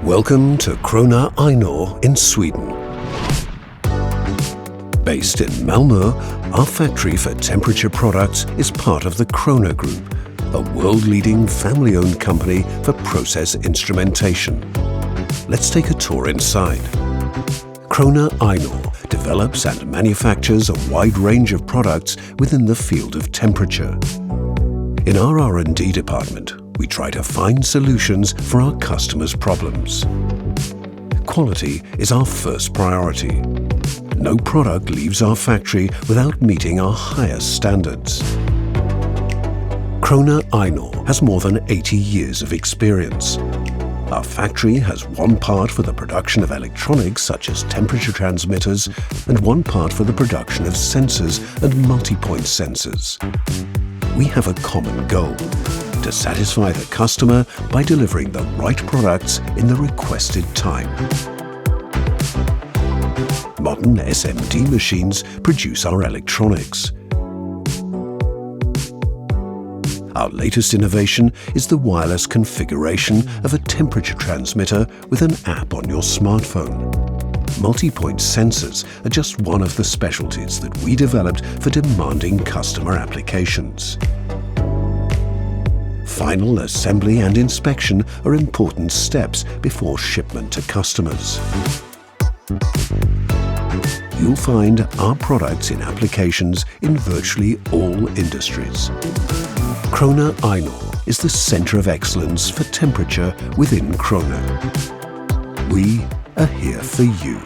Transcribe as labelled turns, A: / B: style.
A: Welcome to KROHNE Inor in Sweden. Based in Malmö, our factory for temperature products is part of the KROHNE Group, a world-leading family-owned company for process instrumentation. Let's take a tour inside. KROHNE Inor develops and manufactures a wide range of products within the field of temperature. In our R&D department, we try to find solutions for our customers' problems. Quality is our first priority. No product leaves our factory without meeting our highest standards. KROHNE Inor has more than 80 years of experience. Our factory has one part for the production of electronics such as temperature transmitters and one part for the production of sensors and multipoint sensors. We have a common goal: to satisfy the customer by delivering the right products in the requested time. Modern SMD machines produce our electronics. Our latest innovation is the wireless configuration of a temperature transmitter with an app on your smartphone. Multipoint sensors are just one of the specialties that we developed for demanding customer applications. Final assembly and inspection are important steps before shipment to customers. You'll find our products in applications in virtually all industries. KROHNE Inor is the center of excellence for temperature within KROHNE. We are here for you.